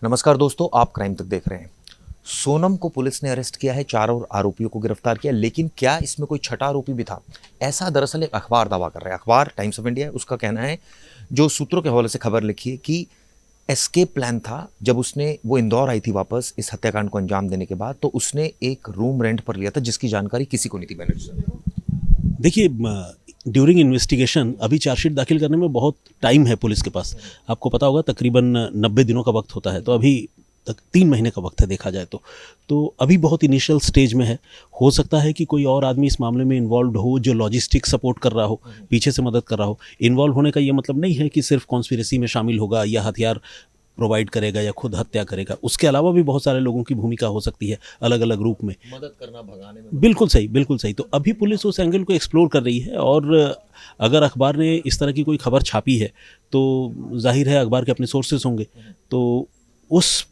नमस्कार दोस्तों, आप क्राइम तक देख रहे हैं। सोनम को पुलिस ने अरेस्ट किया है, 4 और आरोपियों को गिरफ्तार किया, लेकिन क्या इसमें कोई छठा आरोपी भी था? ऐसा दरअसल एक अखबार दावा कर रहा है। अखबार टाइम्स ऑफ इंडिया है, उसका कहना है, जो सूत्रों के हवाले से खबर लिखी है, कि एस्केप प्लान था। जब वो इंदौर आई थी वापस इस हत्याकांड को अंजाम देने के बाद, तो उसने एक रूम रेंट पर लिया था जिसकी जानकारी किसी को नहीं थी। बैनर्जी, देखिए, ड्यूरिंग इन्वेस्टिगेशन अभी चार्जशीट दाखिल करने में बहुत टाइम है पुलिस के पास। आपको पता होगा तकरीबन 90 दिनों का वक्त होता है, तो अभी तक 3 महीने का वक्त है देखा जाए तो अभी बहुत इनिशियल स्टेज में है। हो सकता है कि कोई और आदमी इस मामले में इन्वॉल्व हो जो लॉजिस्टिक सपोर्ट कर रहा हो, पीछे से मदद कर रहा हो। इन्वॉल्व होने का ये मतलब नहीं है कि सिर्फ कॉन्स्पिरेसी में शामिल होगा या हथियार प्रोवाइड करेगा या खुद हत्या करेगा। उसके अलावा भी बहुत सारे लोगों की भूमिका हो सकती है अलग अलग रूप में। मदद करना, भगाने में बिल्कुल सही, बिल्कुल सही। तो अभी पुलिस उस एंगल को एक्सप्लोर कर रही है, और अगर अखबार ने इस तरह की कोई खबर छापी है तो जाहिर है अखबार के अपने सोर्सेस होंगे। तो उस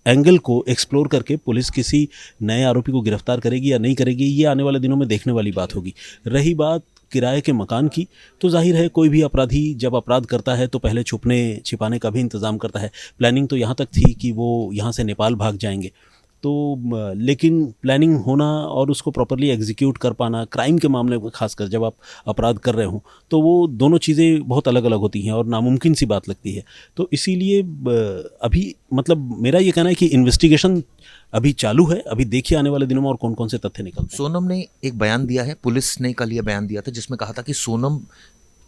एंगल को एक्सप्लोर करके पुलिस किसी नए आरोपी को गिरफ्तार करेगी या नहीं करेगी, ये आने वाले दिनों में देखने वाली बात होगी। रही बात किराए के मकान की, तो जाहिर है कोई भी अपराधी जब अपराध करता है तो पहले छुपने छिपाने का भी इंतज़ाम करता है। प्लानिंग तो यहाँ तक थी कि वो यहाँ से नेपाल भाग जाएंगे, तो लेकिन प्लानिंग होना और उसको प्रॉपरली एग्जीक्यूट कर पाना, क्राइम के मामले में खासकर जब आप अपराध कर रहे हो, तो वो दोनों चीज़ें बहुत अलग अलग होती हैं और नामुमकिन सी बात लगती है। तो इसीलिए अभी मतलब मेरा ये कहना है कि इन्वेस्टिगेशन अभी चालू है। अभी देखिए आने वाले दिनों में और कौन कौन से तथ्य निकलते हैं। सोनम ने एक बयान दिया है, पुलिस ने कल यह बयान दिया था, जिसमें कहा था कि सोनम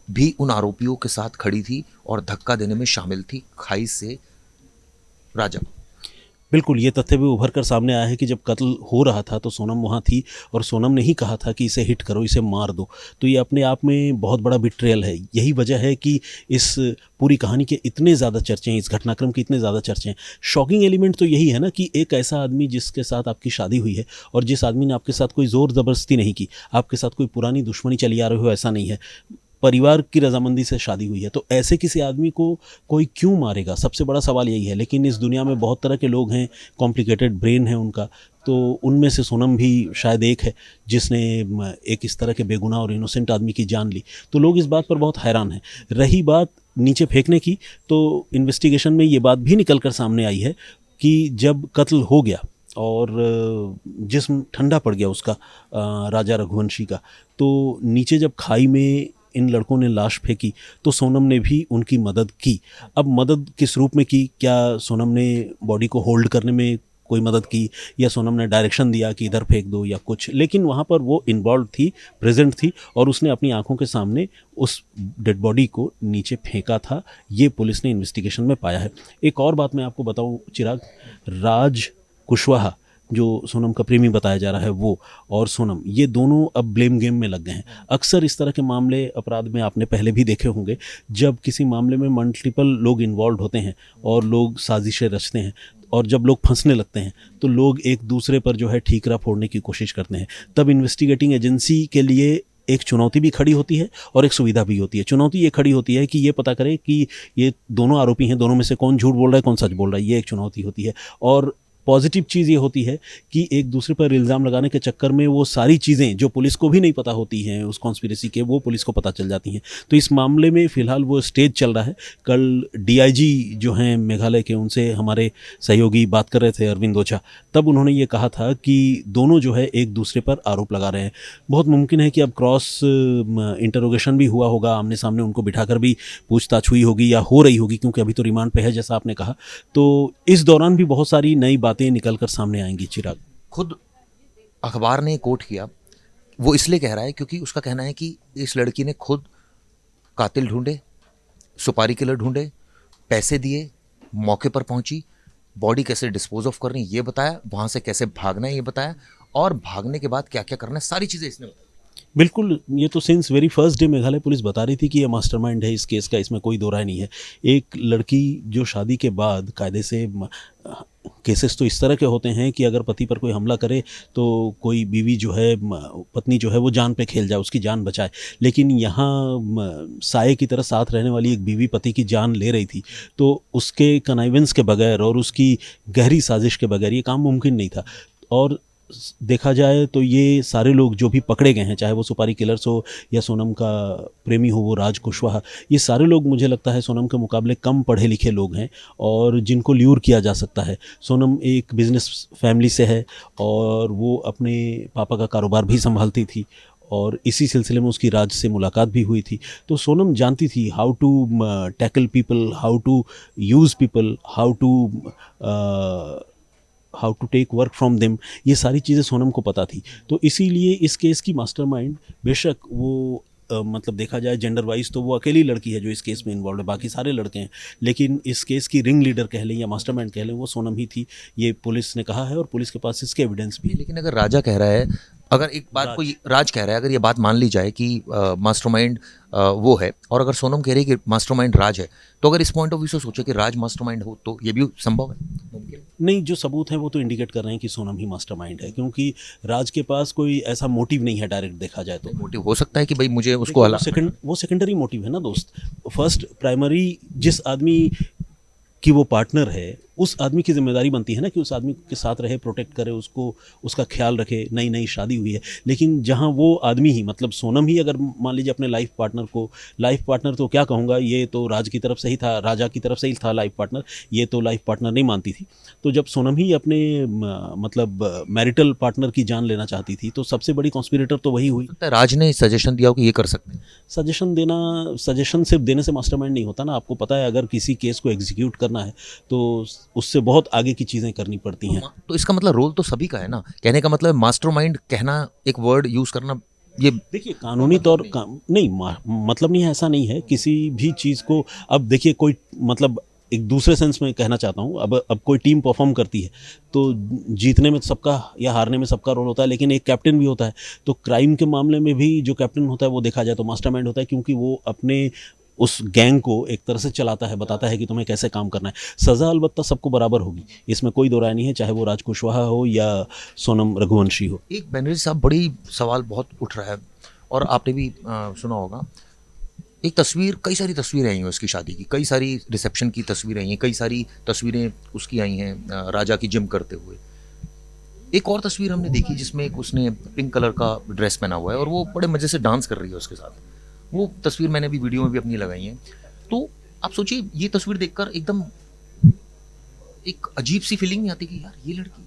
भी उन आरोपियों के साथ खड़ी थी और धक्का देने में शामिल थी, खाई से राजा। बिल्कुल, ये तथ्य भी उभर कर सामने आया है कि जब कत्ल हो रहा था तो सोनम वहाँ थी और सोनम ने ही कहा था कि इसे हिट करो, इसे मार दो। तो ये अपने आप में बहुत बड़ा बिट्रेयल है। यही वजह है कि इस पूरी कहानी के इतने ज़्यादा चर्चे हैं, इस घटनाक्रम के इतने ज़्यादा चर्चे हैं। शॉकिंग एलिमेंट तो यही है ना कि एक ऐसा आदमी जिसके साथ आपकी शादी हुई है और जिस आदमी ने आपके साथ कोई ज़ोर ज़बरदस्ती नहीं की, आपके साथ कोई पुरानी दुश्मनी चली आ रही हो, ऐसा नहीं है, परिवार की रजामंदी से शादी हुई है, तो ऐसे किसी आदमी को कोई क्यों मारेगा? सबसे बड़ा सवाल यही है। लेकिन इस दुनिया में बहुत तरह के लोग हैं, कॉम्प्लिकेटेड ब्रेन है उनका, तो उनमें से सोनम भी शायद एक है जिसने एक इस तरह के बेगुनाह और इनोसेंट आदमी की जान ली। तो लोग इस बात पर बहुत हैरान हैं। रही बात नीचे फेंकने की, तो इन्वेस्टिगेशन में ये बात भी निकल कर सामने आई है कि जब कत्ल हो गया और जिस्म ठंडा पड़ गया उसका, राजा रघुवंशी का, तो नीचे जब खाई में इन लड़कों ने लाश फेंकी तो सोनम ने भी उनकी मदद की। अब मदद किस रूप में की? क्या सोनम ने बॉडी को होल्ड करने में कोई मदद की, या सोनम ने डायरेक्शन दिया कि इधर फेंक दो या कुछ? लेकिन वहाँ पर वो इन्वॉल्व थी, प्रेजेंट थी, और उसने अपनी आंखों के सामने उस डेड बॉडी को नीचे फेंका था। ये पुलिस ने इन्वेस्टिगेशन में पाया है। एक और बात मैं आपको बताऊं चिराग, राज कुशवाहा जो सोनम का प्रेमी बताया जा रहा है, वो और सोनम, ये दोनों अब ब्लेम गेम में लग गए हैं। अक्सर इस तरह के मामले अपराध में आपने पहले भी देखे होंगे, जब किसी मामले में मल्टीपल लोग इन्वॉल्व होते हैं और लोग साजिशें रचते हैं, और जब लोग फंसने लगते हैं तो लोग एक दूसरे पर जो है ठीकरा फोड़ने की कोशिश करते हैं। तब इन्वेस्टिगेटिंग एजेंसी के लिए एक चुनौती भी खड़ी होती है और एक सुविधा भी होती है। चुनौती ये खड़ी होती है कि ये पता करे कि ये दोनों आरोपी हैं, दोनों में से कौन झूठ बोल रहा है, कौन सच बोल रहा है, ये एक चुनौती होती है। और पॉजिटिव चीज़ ये होती है कि एक दूसरे पर इल्ज़ाम लगाने के चक्कर में वो सारी चीज़ें जो पुलिस को भी नहीं पता होती हैं उस कॉन्स्पिरेसी के, वो पुलिस को पता चल जाती हैं। तो इस मामले में फ़िलहाल वो स्टेज चल रहा है। कल डीआईजी जो हैं मेघालय के, उनसे हमारे सहयोगी बात कर रहे थे, अरविंद ओझा, तब उन्होंने ये कहा था कि दोनों जो है एक दूसरे पर आरोप लगा रहे हैं। बहुत मुमकिन है कि अब क्रॉस इंटरोगेशन भी हुआ होगा, आमने सामने उनको बिठाकर भी पूछताछ हुई होगी या हो रही होगी, क्योंकि अभी तो रिमांड पे है जैसा आपने कहा। तो इस दौरान भी बहुत सारी नई बातें निकल कर सामने आएंगी चिराग। खुद अखबार ने कोट किया, वो इसलिए कह रहा है क्योंकि उसका कहना है कि इस लड़की ने खुद कातिल ढूंढे, सुपारी किलर ढूंढे, पैसे दिए, मौके पर पहुंची, बॉडी कैसे डिस्पोज ऑफ करनी ये बताया, वहां से कैसे भागना है ये बताया, और भागने के बाद क्या क्या करना है, सारी चीजें इसने बताई। बिल्कुल, ये तो since very first day Meghalaya police बता रही थी कि ये मास्टरमाइंड है इस केस का, इसमें कोई दो राय नहीं है। एक लड़की जो शादी के बाद कायदे से केसेस तो इस तरह के होते हैं कि अगर पति पर कोई हमला करे तो कोई बीवी जो है, पत्नी जो है, वो जान पे खेल जाए, उसकी जान बचाए। लेकिन यहाँ साये की तरह साथ रहने वाली एक बीवी पति की जान ले रही थी, तो उसके कनाइवेंस के बगैर और उसकी गहरी साजिश के बगैर ये काम मुमकिन नहीं था। और देखा जाए तो ये सारे लोग जो भी पकड़े गए हैं, चाहे वो सुपारी किलर्स हो या सोनम का प्रेमी हो वो राज कुशवाहा, ये सारे लोग मुझे लगता है सोनम के मुकाबले कम पढ़े लिखे लोग हैं और जिनको ल्यूर किया जा सकता है। सोनम एक बिजनेस फैमिली से है और वो अपने पापा का कारोबार भी संभालती थी और इसी सिलसिले में उसकी राज से मुलाकात भी हुई थी। तो सोनम जानती थी how to tackle people, how to use people, how to take work from them, ये सारी चीज़ें सोनम को पता थी। तो इसीलिए इस केस की मास्टरमाइंड, बेशक वो मतलब देखा जाए जेंडर वाइज तो वो अकेली लड़की है जो इस केस में इन्वॉल्व है, बाकी सारे लड़के हैं, लेकिन इस केस की रिंग लीडर कह लें या मास्टरमाइंड कह लें वो सोनम ही थी। ये पुलिस ने कहा है और पुलिस के पास इसके एविडेंस भी है। लेकिन अगर राजा कह रहा है, अगर एक बात को राज कह रहा है, अगर ये बात मान ली जाए कि मास्टरमाइंड वो है और अगर सोनम कह रही है कि मास्टरमाइंड राज है, तो अगर इस पॉइंट ऑफ व्यू से सोचे कि राज मास्टरमाइंड हो तो ये भी संभव है, मुमकिन है? नहीं, जो सबूत हैं वो तो इंडिकेट कर रहे हैं कि सोनम ही मास्टरमाइंड है, क्योंकि राज के पास कोई ऐसा मोटिव नहीं है डायरेक्ट देखा जाए तो। मोटिव हो सकता है कि भाई मुझे उसको वो सेकेंडरी मोटिव है ना दोस्त। फर्स्ट प्राइमरी जिस आदमी कि वो पार्टनर है, उस आदमी की जिम्मेदारी बनती है ना कि उस आदमी के साथ रहे, प्रोटेक्ट करे उसको, उसका ख्याल रखे। नई नई शादी हुई है, लेकिन जहाँ वो आदमी ही मतलब सोनम ही अगर मान लीजिए अपने लाइफ पार्टनर को, लाइफ पार्टनर तो क्या कहूँगा, ये तो राज की तरफ से ही था, राजा की तरफ से ही था लाइफ पार्टनर, ये तो लाइफ पार्टनर नहीं मानती थी। तो जब सोनम ही अपने मतलब मैरिटल पार्टनर की जान लेना चाहती थी तो सबसे बड़ी कॉन्स्पिरेटर तो वही हुई। राज ने सजेशन दिया हो कि ये कर सकते हैं। सजेशन सिर्फ देने से मास्टरमाइंड नहीं होता ना, आपको पता है अगर किसी केस को एग्जीक्यूट करना है तो उससे बहुत आगे की चीज़ें करनी पड़ती हैं। तो इसका मतलब रोल तो सभी का है ना, कहने का मतलब मास्टरमाइंड कहना, एक वर्ड यूज करना, ये देखिए कानूनी तौर का नहीं मतलब नहीं है, ऐसा नहीं है किसी भी चीज़ को। अब देखिए कोई मतलब एक दूसरे सेंस में कहना चाहता हूँ, अब कोई टीम परफॉर्म करती है तो जीतने में सबका या हारने में सबका रोल होता है, लेकिन एक कैप्टन भी होता है। तो क्राइम के मामले में भी जो कैप्टन होता है वो देखा जाए तो मास्टरमाइंड होता है, क्योंकि वो अपने उस गैंग को एक तरह से चलाता है, बताता है कि तुम्हें कैसे काम करना है। सज़ा अलबत्ता सबको बराबर होगी, इसमें कोई दो राय नहीं है, चाहे वो राज कुशवाहा हो या सोनम रघुवंशी हो। एक बनर्जी साहब, बड़ी सवाल बहुत उठ रहा है और आपने भी सुना होगा, एक तस्वीर, कई सारी तस्वीरें आई हैं उसकी शादी की, कई सारी रिसेप्शन की तस्वीरें आई हैं, कई सारी तस्वीरें उसकी आई हैं राजा की जिम करते हुए। एक और तस्वीर हमने देखी जिसमें एक उसने पिंक कलर का ड्रेस पहना हुआ है और वो बड़े मज़े से डांस कर रही है उसके साथ। वो तस्वीर मैंने भी वीडियो में भी अपनी लगाई है। तो आप सोचिए, ये तस्वीर देखकर एकदम एक अजीब सी फीलिंग नहीं आती कि यार ये लड़की,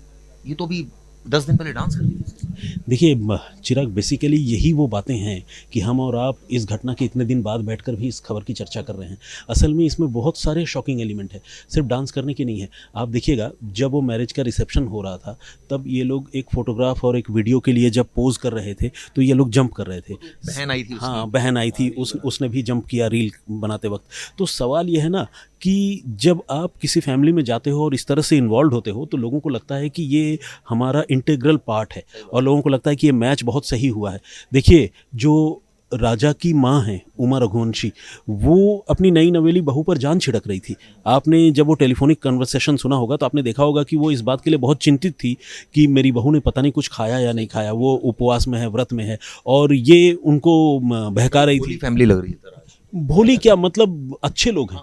ये तो अभी 10 दिन पहले डांस कर रही थी। देखिए चिराग, बेसिकली यही वो बातें हैं कि हम और आप इस घटना के इतने दिन बाद बैठकर भी इस खबर की चर्चा कर रहे हैं। असल में इसमें बहुत सारे शॉकिंग एलिमेंट है, सिर्फ डांस करने के नहीं है। आप देखिएगा जब वो मैरिज का रिसेप्शन हो रहा था तब ये लोग एक फ़ोटोग्राफ और एक वीडियो के लिए जब पोज कर रहे थे तो ये लोग जंप कर रहे थे। बहन आई थी, हाँ बहन आई थी, उसने भी जंप किया रील बनाते वक्त। तो सवाल यह है ना कि जब आप किसी फैमिली में जाते हो और इस तरह से इन्वॉल्व होते हो तो लोगों को लगता है कि ये हमारा इंटीग्रल पार्ट है और लोगों को लगता है कि ये मैच बहुत सही हुआ है। देखिए जो राजा की माँ हैं उमा रघुवंशी, वो अपनी नई नवेली बहू पर जान छिड़क रही थी। आपने जब वो टेलीफोनिक कन्वर्सेशन सुना होगा तो आपने देखा होगा कि वो इस बात के लिए बहुत चिंतित थी कि मेरी बहू ने पता नहीं कुछ खाया या नहीं खाया, वो उपवास में है, व्रत में है, और ये उनको बहका रही थी। फैमिली लग रही है। भोली क्या मतलब अच्छे लोग हैं,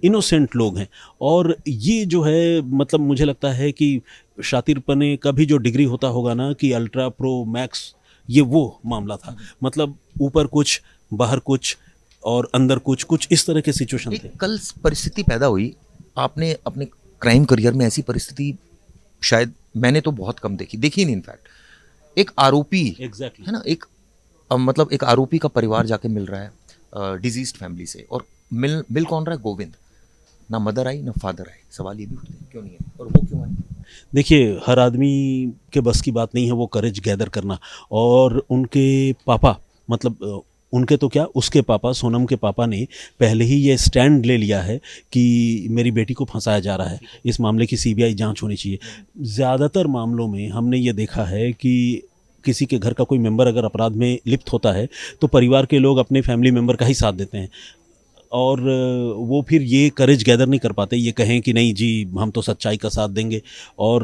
इनोसेंट लोग हैं। और ये जो है मतलब मुझे लगता है कि शातिरपने का भी जो डिग्री होता होगा ना कि अल्ट्रा प्रो मैक्स, ये वो मामला था। मतलब ऊपर कुछ बाहर कुछ और अंदर कुछ, कुछ इस तरह के सिचुएशन थे। कल परिस्थिति पैदा हुई, आपने अपने क्राइम करियर में ऐसी परिस्थिति शायद मैंने तो बहुत कम देखी नहीं। इनफैक्ट एक आरोपी एग्जैक्टली है ना, एक मतलब एक आरोपी का परिवार जाके मिल रहा है डिजीज्ड फैमिली से, और मिल कौन रहा है? गोविंद। ना मदर आई ना फादर आए। सवाल ये भी उठते हैं क्यों नहीं है, और वो क्यों आए? देखिए हर आदमी के बस की बात नहीं है वो करेज गैदर करना। और उनके पापा मतलब उनके तो क्या, उसके पापा, सोनम के पापा ने पहले ही ये स्टैंड ले लिया है कि मेरी बेटी को फंसाया जा रहा है, इस मामले की सीबीआई जांच होनी चाहिए। ज़्यादातर मामलों में हमने ये देखा है कि किसी के घर का कोई मेंबर अगर अपराध में लिप्त होता है तो परिवार के लोग अपने फैमिली मेंबर का ही साथ देते हैं। और वो फिर ये करेज गैदर नहीं कर पाते, ये कहें कि नहीं जी हम तो सच्चाई का साथ देंगे, और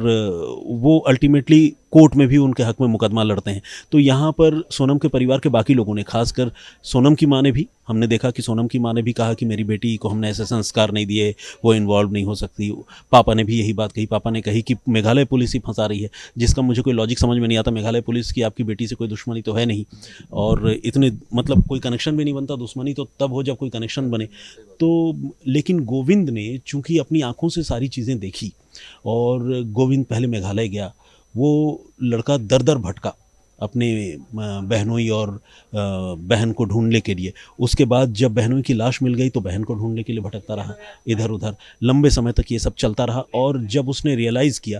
वो अल्टीमेटली कोर्ट में भी उनके हक में मुकदमा लड़ते हैं। तो यहाँ पर सोनम के परिवार के बाकी लोगों ने, खासकर सोनम की माँ ने भी, हमने देखा कि सोनम की माँ ने भी कहा कि मेरी बेटी को हमने ऐसे संस्कार नहीं दिए, वो इन्वॉल्व नहीं हो सकती। पापा ने भी यही बात कही, पापा ने कही कि मेघालय पुलिस ही फंसा रही है, जिसका मुझे कोई लॉजिक समझ में नहीं आता। मेघालय पुलिस की आपकी बेटी से कोई दुश्मनी तो है नहीं, और इतने मतलब कोई कनेक्शन भी नहीं बनता, दुश्मनी तो तब हो जब कोई कनेक्शन बने। तो लेकिन गोविंद ने चूंकि अपनी आंखों से सारी चीज़ें देखी, और गोविंद पहले मेघालय गया, वो लड़का दर दर भटका अपने बहनोई और बहन को ढूंढने के लिए। उसके बाद जब बहनोई की लाश मिल गई तो बहन को ढूंढने के लिए भटकता रहा इधर उधर, लंबे समय तक ये सब चलता रहा। और जब उसने रियलाइज़ किया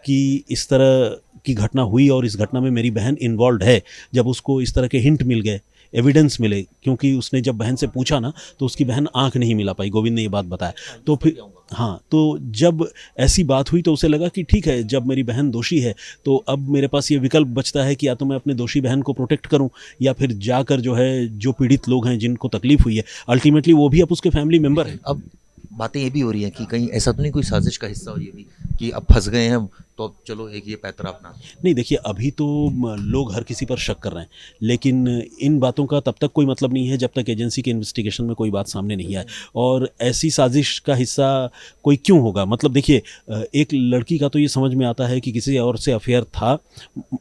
कि इस तरह की घटना हुई और इस घटना में मेरी बहन इन्वॉल्व है, जब उसको इस तरह के हिंट मिल गए, एविडेंस मिले, क्योंकि उसने जब बहन से पूछा ना तो उसकी बहन आंख नहीं मिला पाई, गोविंद ने ये बात बताया। तो फिर हाँ, तो जब ऐसी बात हुई तो उसे लगा कि ठीक है, जब मेरी बहन दोषी है तो अब मेरे पास ये विकल्प बचता है कि या तो मैं अपने दोषी बहन को प्रोटेक्ट करूं, या फिर जाकर जो है जो पीड़ित लोग हैं जिनको तकलीफ हुई है, अल्टीमेटली वो भी अब उसके फैमिली मेम्बर हैं। अब बातें ये भी हो रही हैं कि कहीं ऐसा तो नहीं कोई साजिश का हिस्सा हो ये भी कि अब फंस गए हैं तो अब चलो एक ये पैतरा अपना। नहीं देखिए, अभी तो लोग हर किसी पर शक कर रहे हैं, लेकिन इन बातों का तब तक कोई मतलब नहीं है जब तक एजेंसी के इन्वेस्टिगेशन में कोई बात सामने नहीं आए। और ऐसी साजिश का हिस्सा कोई क्यों होगा? मतलब देखिए, एक लड़की का तो ये समझ में आता है कि किसी और से अफेयर था,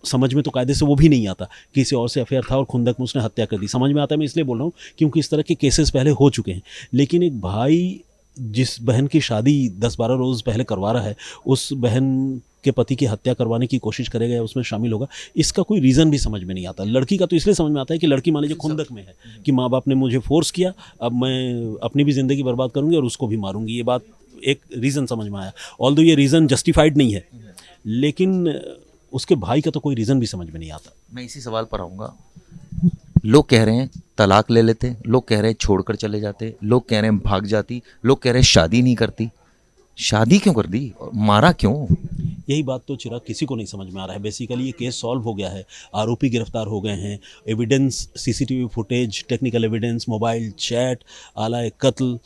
समझ में तो कायदे से वो भी नहीं आता, किसी और से अफेयर था और खुंदक में उसने हत्या कर दी, समझ में आता है। मैं इसलिए बोल रहा हूँ क्योंकि इस तरह के केसेस पहले हो चुके हैं। लेकिन एक भाई जिस बहन की शादी 10-12 रोज़ पहले करवा रहा है, उस बहन के पति की हत्या करवाने की कोशिश करेगा या उसमें शामिल होगा, इसका कोई रीज़न भी समझ में नहीं आता। लड़की का तो इसलिए समझ में आता है कि लड़की मान लीजिए खुंदक में है कि माँ बाप ने मुझे फोर्स किया, अब मैं अपनी भी ज़िंदगी बर्बाद करूँगी और उसको भी मारूंगी, ये बात एक रीज़न समझ में आया। ऑल्दो ये रीज़न जस्टिफाइड नहीं है, लेकिन उसके भाई का तो कोई रीज़न भी समझ में नहीं आता। मैं इसी सवाल पर आऊँगा। लोग कह रहे हैं तलाक ले लेते, लोग कह रहे हैं छोड़कर चले जाते, लोग कह रहे हैं भाग जाती, लोग कह रहे हैं शादी नहीं करती। शादी क्यों कर दी और मारा क्यों? यही बात तो चिराग किसी को नहीं समझ में आ रहा है। बेसिकली ये केस सॉल्व हो गया है, आरोपी गिरफ्तार हो गए हैं, evidence, CCTV footage, technical evidence, mobile chat, आला कत्ल,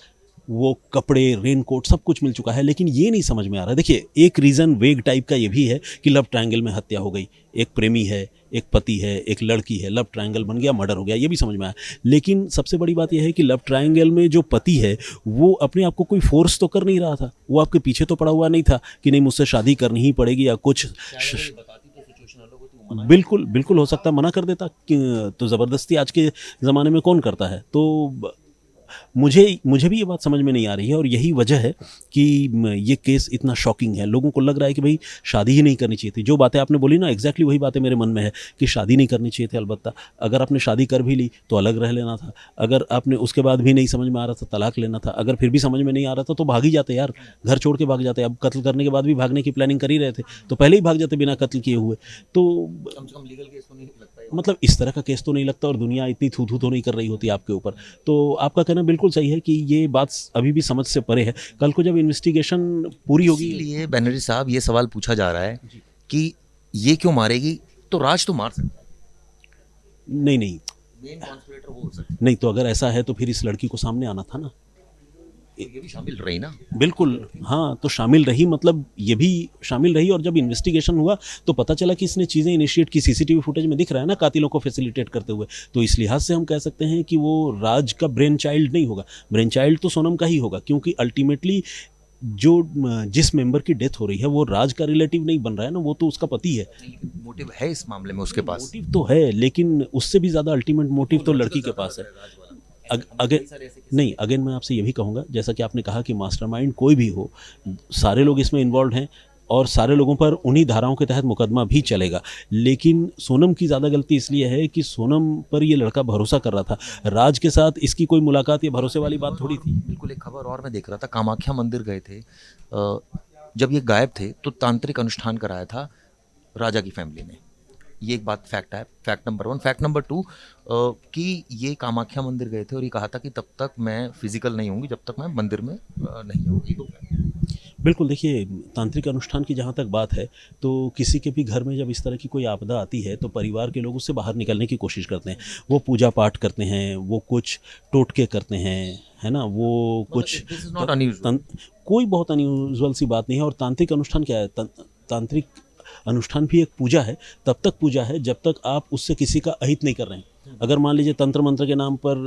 वो कपड़े, रेनकोट, सब कुछ मिल चुका है। लेकिन ये नहीं समझ में आ रहा है। देखिए, एक रीज़न वेग टाइप का ये भी है कि लव ट्रायंगल में हत्या हो गई, एक प्रेमी है, एक पति है, एक लड़की है, लव ट्रायंगल बन गया, मर्डर हो गया, ये भी समझ में आया। लेकिन सबसे बड़ी बात यह है कि लव ट्रायंगल में जो पति है वो अपने आप को कोई फोर्स तो कर नहीं रहा था, वो आपके पीछे तो पड़ा हुआ नहीं था कि नहीं मुझसे शादी करनी ही पड़ेगी या कुछ। बिल्कुल बिल्कुल हो सकता, मना कर देता तो ज़बरदस्ती आज के ज़माने में कौन करता है। तो मुझे भी ये बात समझ में नहीं आ रही है, और यही वजह है कि ये केस इतना शॉकिंग है। लोगों को लग रहा है कि भाई शादी ही नहीं करनी चाहिए थी। जो बातें आपने बोली ना, एग्जैक्टली वही बातें मेरे मन में है कि शादी नहीं करनी चाहिए थी। अलबत्ता अगर आपने शादी कर भी ली तो अलग रह लेना था, अगर आपने उसके बाद भी नहीं समझ में आ रहा था तलाक लेना था, अगर फिर भी समझ में नहीं आ रहा था तो भाग ही जाते यार, घर छोड़ के भाग जाते। अब कत्ल करने के बाद भी भागने की प्लानिंग कर ही रहे थे तो पहले ही भाग जाते बिना कत्ल किए हुए। तो कम से कम लीगल केस तो नहीं लगता है। मतलब इस तरह का केस तो नहीं लगता, और दुनिया इतनी थू थू तो नहीं कर रही होती आपके ऊपर। तो आपका कहना बिल्कुल सही है कि ये बात अभी भी समझ से परे है। कल को जब इन्वेस्टिगेशन पूरी होगी, इसीलिए बैनर्जी साहब ये सवाल पूछा जा रहा है कि ये क्यों मारेगी, तो राज तो मार सकता है, नहीं नहीं मेन कॉन्स्पिरेटर वो हो सकता है। नहीं, तो अगर ऐसा है तो फिर इस लड़की को सामने आना था ना। ये भी शामिल रही ना। बिल्कुल हाँ, तो शामिल रही, मतलब ये भी शामिल रही। और जब इन्वेस्टिगेशन हुआ तो पता चला कि इसने चीज़ें इनिशिएट की, सीसीटीवी फुटेज में दिख रहा है ना कातिलों को फैसिलिटेट करते हुए। तो इस लिहाज से हम कह सकते हैं कि वो राज का ब्रेन चाइल्ड नहीं होगा, ब्रेन चाइल्ड तो सोनम का ही होगा, क्योंकि अल्टीमेटली जो जिस मेंबर की डेथ हो रही है वो राज का रिलेटिव नहीं बन रहा है ना, वो तो उसका पति है। मोटिव है इस मामले में उसके पास। मोटिव तो है, लेकिन उससे भी ज़्यादा अल्टीमेट मोटिव तो लड़की के पास है। अगेन मैं आपसे ये भी कहूँगा, जैसा कि आपने कहा कि मास्टरमाइंड कोई भी हो, सारे लोग इसमें इन्वॉल्व हैं और सारे लोगों पर उन्हीं धाराओं के तहत मुकदमा भी चलेगा। लेकिन सोनम की ज़्यादा गलती इसलिए है कि सोनम पर ये लड़का भरोसा कर रहा था, राज के साथ इसकी कोई मुलाकात या भरोसे वाली बात थोड़ी थी। बिल्कुल। एक खबर और मैं देख रहा था, कामाख्या मंदिर गए थे, जब ये गायब थे तो तांत्रिक अनुष्ठान कराया था राजा की फैमिली ने। ये एक बात फैक्ट है, फैक्ट नंबर 1। फैक्ट नंबर 2 कि ये कामाख्या मंदिर गए थे और ये कहा था कि तब तक मैं फिजिकल नहीं होंगी जब तक मैं मंदिर में नहीं आऊँगी। बिल्कुल, देखिए तांत्रिक अनुष्ठान की जहाँ तक बात है, तो किसी के भी घर में जब इस तरह की कोई आपदा आती है, तो परिवार के लोग उससे बाहर निकलने की कोशिश करते हैं। वो पूजा-पाठ करते हैं, वो कुछ टोटके करते हैं, है ना? वो कुछ दिस इज नॉट अनयूजुअल। तन कोई बहुत अनयूजुअल सी बात नहीं है। और तांत्रिक अनुष्ठान क्या है? तांत्रिक अनुष्ठान भी एक पूजा है, तब तक पूजा है जब तक आप उससे किसी का अहित नहीं कर रहे हैं। अगर मान लीजिए तंत्र मंत्र के नाम पर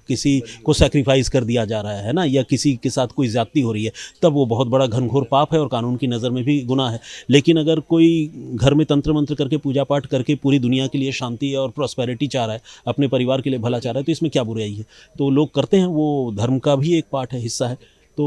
किसी को सैक्रिफाइस कर दिया जा रहा है ना, या किसी के साथ कोई ज्यादती हो रही है, तब वो बहुत बड़ा घनघोर पाप है और कानून की नज़र में भी गुनाह है। लेकिन अगर कोई घर में तंत्र मंत्र करके पूजा पाठ करके पूरी दुनिया के लिए शांति और प्रॉस्पेरिटी चाह रहा है, अपने परिवार के लिए भला चाह रहा है, तो इसमें क्या बुराई है? तो लोग करते हैं, वो धर्म का भी एक पार्ट है, हिस्सा है। तो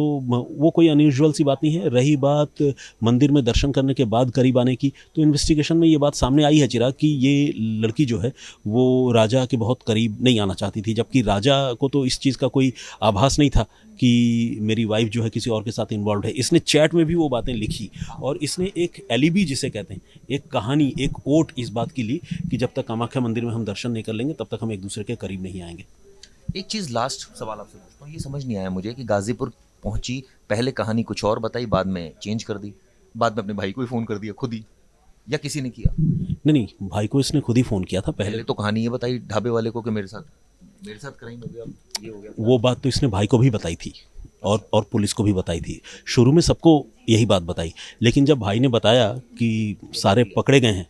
वो कोई अनयूजुअल सी बात नहीं है। रही बात मंदिर में दर्शन करने के बाद करीब आने की, तो इन्वेस्टिगेशन में ये बात सामने आई है चिराग, कि ये लड़की जो है वो राजा के बहुत करीब नहीं आना चाहती थी, जबकि राजा को तो इस चीज़ का कोई आभास नहीं था कि मेरी वाइफ जो है किसी और के साथ इन्वॉल्व है। इसने चैट में भी वो बातें लिखी, और इसने एक एलिबी जिसे कहते हैं, एक कहानी, एक ओट इस बात की ली कि जब तक कामाख्या मंदिर में हम दर्शन नहीं कर लेंगे तब तक हम एक दूसरे के करीब नहीं आएंगे। एक चीज लास्ट सवाल आपसे पूछता हूँ, ये समझ नहीं आया मुझे कि गाजीपुर पहुंची, पहले कहानी कुछ और बताई, बाद में चेंज कर दी, बाद में अपने भाई को ही फोन कर दिया खुद ही, या किसी ने किया? नहीं, भाई को इसने खुद ही फ़ोन किया था पहले। पहले तो कहानी ये बताई ढाबे वाले को कि मेरे साथ क्राइम हो गया, ये हो गया। वो बात तो इसने भाई को भी बताई थी, और पुलिस को भी बताई थी। शुरू में सबको यही बात बताई, लेकिन जब भाई ने बताया कि सारे पकड़े गए हैं,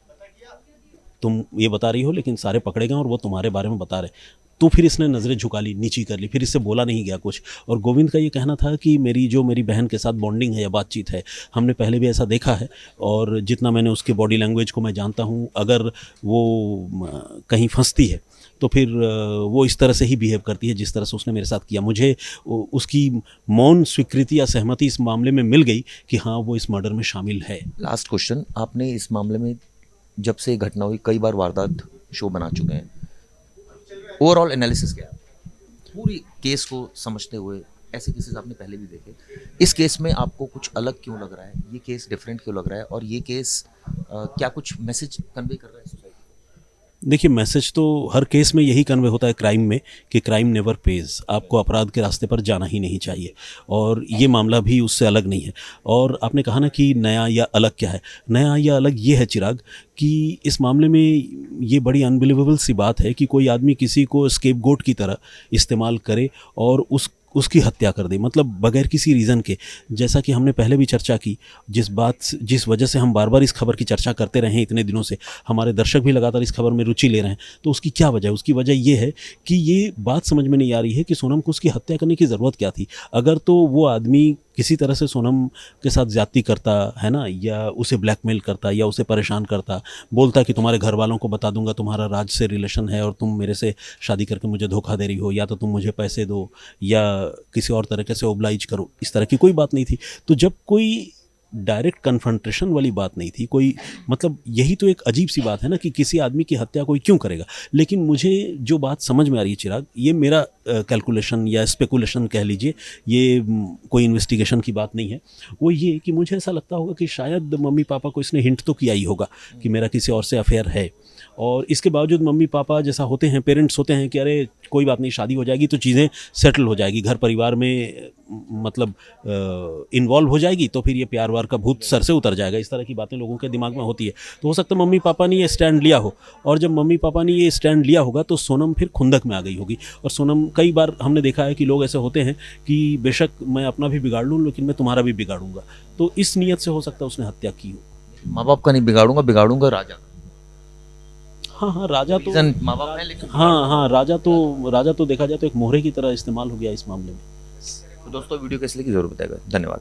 तुम ये बता रही हो लेकिन सारे पकड़े गए और वो तुम्हारे बारे में बता रहे, तो फिर इसने नज़रें झुका ली, नीची कर ली, फिर इससे बोला नहीं गया कुछ। और गोविंद का ये कहना था कि मेरी बहन के साथ बॉन्डिंग है या बातचीत है, हमने पहले भी ऐसा देखा है, और जितना मैंने उसके बॉडी लैंग्वेज को मैं जानता हूँ, अगर वो कहीं फंसती है तो फिर वो इस तरह से ही बिहेव करती है जिस तरह से उसने मेरे साथ किया। मुझे उसकी मौन स्वीकृति या सहमति इस मामले में मिल गई कि हाँ, वो इस मर्डर में शामिल है। लास्ट क्वेश्चन, आपने इस मामले में जब से घटना हुई कई बार वारदात शो बना चुके हैं, ओवरऑल एनालिसिस क्या है पूरी केस को समझते हुए? ऐसे केसेस आपने पहले भी देखे, इस केस में आपको कुछ अलग क्यों लग रहा है, ये केस डिफरेंट क्यों लग रहा है, और ये केस क्या कुछ मैसेज कन्वे कर रहा है सोसाइटी? देखिए, मैसेज तो हर केस में यही कन्वे होता है क्राइम में, कि क्राइम नेवर पेज, आपको अपराध के रास्ते पर जाना ही नहीं चाहिए, और ये मामला भी उससे अलग नहीं है। और आपने कहा ना कि नया या अलग क्या है, नया या अलग ये है चिराग, कि इस मामले में ये बड़ी अनबिलीवेबल सी बात है कि कोई आदमी किसी को स्केपगोट की तरह इस्तेमाल करे और उसकी हत्या कर दे, मतलब बगैर किसी रीज़न के। जैसा कि हमने पहले भी चर्चा की, जिस वजह से हम बार बार इस खबर की चर्चा करते रहे हैं इतने दिनों से, हमारे दर्शक भी लगातार इस खबर में रुचि ले रहे हैं, तो उसकी क्या वजह है? उसकी वजह ये है कि ये बात समझ में नहीं आ रही है कि सोनम को उसकी हत्या करने की ज़रूरत क्या थी। अगर तो वो आदमी किसी तरह से सोनम के साथ ज़्यादती करता है ना, या उसे ब्लैकमेल करता, या उसे परेशान करता, बोलता कि तुम्हारे घर वालों को बता दूंगा तुम्हारा राज से रिलेशन है और तुम मेरे से शादी करके मुझे धोखा दे रही हो, या तो तुम मुझे पैसे दो या किसी और तरीके से ओब्लाइज करो, इस तरह की कोई बात नहीं थी। तो जब कोई डायरेक्ट कन्फ्रंटेशन वाली बात नहीं थी, कोई मतलब यही तो एक अजीब सी बात है ना कि किसी आदमी की हत्या कोई क्यों करेगा। लेकिन मुझे जो बात समझ में आ रही है चिराग, ये मेरा कैलकुलेशन या स्पेकुलेशन कह लीजिए, ये कोई इन्वेस्टिगेशन की बात नहीं है, वो ये कि मुझे ऐसा लगता होगा कि शायद मम्मी पापा को इसने हिंट तो किया ही होगा कि मेरा किसी और से अफेयर है, और इसके बावजूद मम्मी पापा जैसा होते हैं, पेरेंट्स होते हैं कि अरे कोई बात नहीं, शादी हो जाएगी तो चीज़ें सेटल हो जाएगी, घर परिवार में मतलब इन्वॉल्व हो जाएगी, तो फिर ये प्यार वार का भूत सर से उतर जाएगा, इस तरह की बातें लोगों के दिमाग में होती है। तो हो सकता है मम्मी पापा ने ये स्टैंड लिया हो, और जब मम्मी पापा ने ये स्टैंड लिया होगा तो सोनम फिर खुंदक में आ गई होगी। और सोनम, कई बार हमने देखा है कि लोग ऐसे होते हैं कि बेशक मैं अपना भी बिगाड़ लूँ लेकिन मैं तुम्हारा भी बिगाड़ूंगा, तो इस नीयत से हो सकता है उसने हत्या की हो। माँ बाप का नहीं बिगाड़ूंगा राजा का। हाँ, राजा तो माँ बाप है, लेकिन हाँ, राजा तो देखा जाए तो एक मोहरे की तरह इस्तेमाल हो गया इस मामले में। तो दोस्तों, वीडियो कैसे लगी जरूर बताएगा। धन्यवाद।